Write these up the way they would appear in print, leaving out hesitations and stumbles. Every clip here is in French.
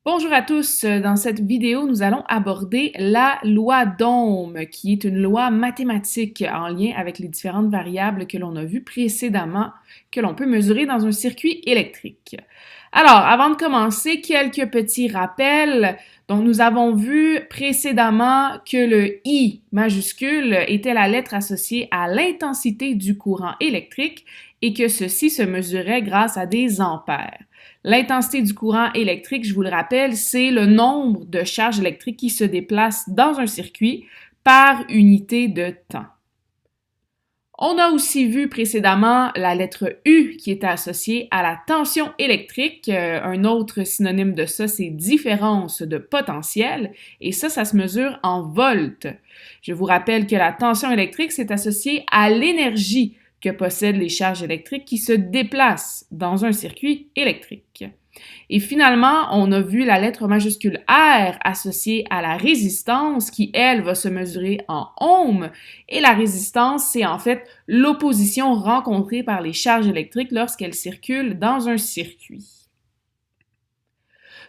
Bonjour à tous. Dans cette vidéo, nous allons aborder la loi d'Ohm, qui est une loi mathématique en lien avec les différentes variables que l'on a vues précédemment, que l'on peut mesurer dans un circuit électrique. Alors, avant de commencer, quelques petits rappels. Donc, nous avons vu précédemment que le I majuscule était la lettre associée à l'intensité du courant électrique et que ceci se mesurait grâce à des ampères. L'intensité du courant électrique, je vous le rappelle, c'est le nombre de charges électriques qui se déplacent dans un circuit par unité de temps. On a aussi vu précédemment la lettre U qui était associée à la tension électrique. Un autre synonyme de ça, c'est différence de potentiel. Et ça se mesure en volts. Je vous rappelle que la tension électrique, c'est associé à l'énergie que possèdent les charges électriques qui se déplacent dans un circuit électrique. Et finalement, on a vu la lettre majuscule R associée à la résistance qui, elle, va se mesurer en ohms. Et la résistance, c'est en fait l'opposition rencontrée par les charges électriques lorsqu'elles circulent dans un circuit.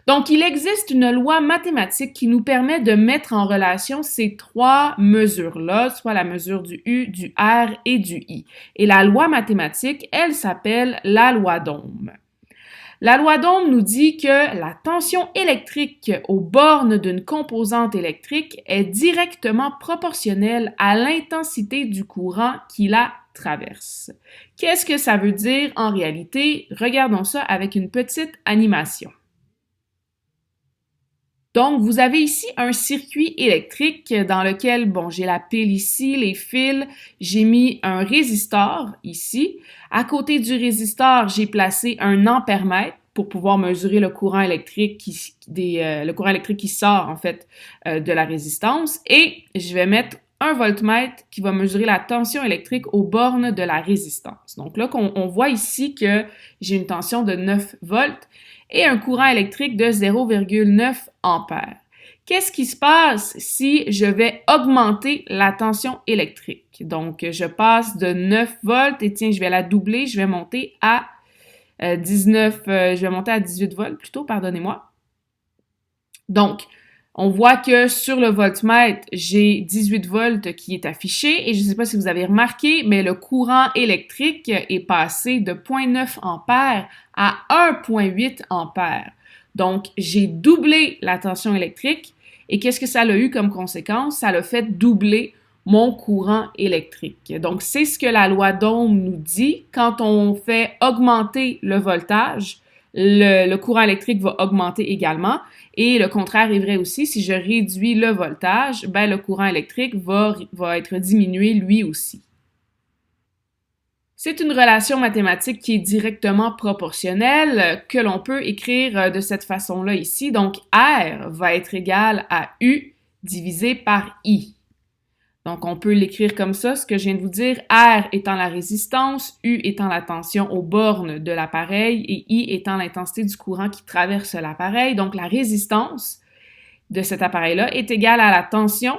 Donc, il existe une loi mathématique qui nous permet de mettre en relation ces trois mesures-là, soit la mesure du U, du R et du I. Et la loi mathématique, elle s'appelle la loi d'Ohm. La loi d'Ohm nous dit que la tension électrique aux bornes d'une composante électrique est directement proportionnelle à l'intensité du courant qui la traverse. Qu'est-ce que ça veut dire en réalité? Regardons ça avec une petite animation. Donc, vous avez ici un circuit électrique dans lequel, j'ai la pile ici, les fils, j'ai mis un résistor ici. À côté du résistor, j'ai placé un ampèremètre pour pouvoir mesurer le courant électrique qui sort, en fait, de la résistance. Et je vais mettre un voltmètre qui va mesurer la tension électrique aux bornes de la résistance. Donc là, on voit ici que j'ai une tension de 9 volts et un courant électrique de 0,9 ampères. Qu'est-ce qui se passe si je vais augmenter la tension électrique? Donc, je passe de 9 volts et tiens, je vais la doubler, je vais monter à 18 volts plutôt, pardonnez-moi. Donc, on voit que sur le voltmètre, j'ai 18 volts qui est affiché et je ne sais pas si vous avez remarqué, mais le courant électrique est passé de 0,9 ampères à 1,8 ampères. Donc, j'ai doublé la tension électrique et qu'est-ce que ça a eu comme conséquence? Ça l'a fait doubler mon courant électrique. Donc, c'est ce que la loi d'Ohm nous dit. Quand on fait augmenter le voltage, le courant électrique va augmenter également. Et le contraire est vrai aussi. Si je réduis le voltage, le courant électrique va être diminué lui aussi. C'est une relation mathématique qui est directement proportionnelle que l'on peut écrire de cette façon-là ici. Donc, R va être égal à U divisé par I. Donc, on peut l'écrire comme ça, ce que je viens de vous dire, R étant la résistance, U étant la tension aux bornes de l'appareil et I étant l'intensité du courant qui traverse l'appareil. Donc, la résistance de cet appareil-là est égale à la tension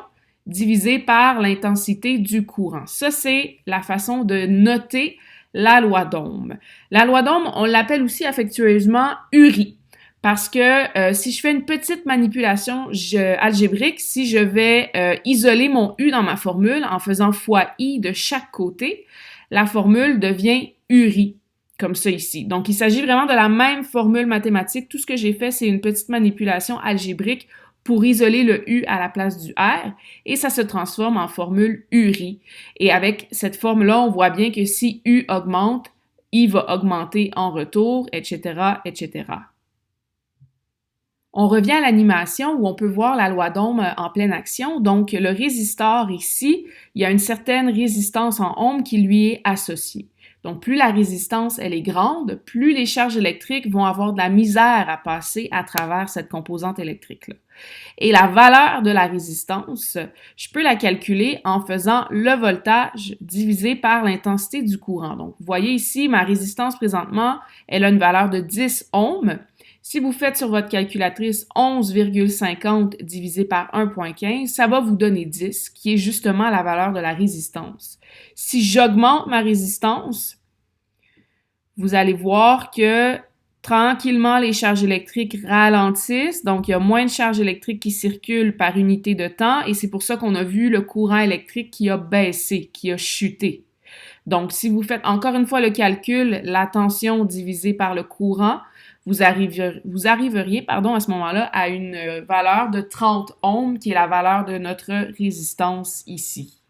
divisée par l'intensité du courant. Ça, c'est la façon de noter la loi d'Ohm. La loi d'Ohm, on l'appelle aussi affectueusement URI. Parce que si je fais une petite manipulation algébrique, si je vais isoler mon U dans ma formule en faisant fois I de chaque côté, la formule devient URI, comme ça ici. Donc, il s'agit vraiment de la même formule mathématique. Tout ce que j'ai fait, c'est une petite manipulation algébrique pour isoler le U à la place du R, et ça se transforme en formule URI. Et avec cette forme-là, on voit bien que si U augmente, I va augmenter en retour, etc., etc. On revient à l'animation où on peut voir la loi d'Ohm en pleine action. Donc, le résistor ici, il y a une certaine résistance en ohms qui lui est associée. Donc, plus la résistance, elle est grande, plus les charges électriques vont avoir de la misère à passer à travers cette composante électrique-là. Et la valeur de la résistance, je peux la calculer en faisant le voltage divisé par l'intensité du courant. Donc, vous voyez ici, ma résistance présentement, elle a une valeur de 10 ohms. Si vous faites sur votre calculatrice 11,50 divisé par 1,15, ça va vous donner 10, qui est justement la valeur de la résistance. Si j'augmente ma résistance, vous allez voir que Tranquillement, les charges électriques ralentissent, donc il y a moins de charges électriques qui circulent par unité de temps et c'est pour ça qu'on a vu le courant électrique qui a baissé, qui a chuté. Donc, si vous faites encore une fois le calcul, la tension divisée par le courant, vous arriveriez à ce moment-là à une valeur de 30 ohms qui est la valeur de notre résistance ici.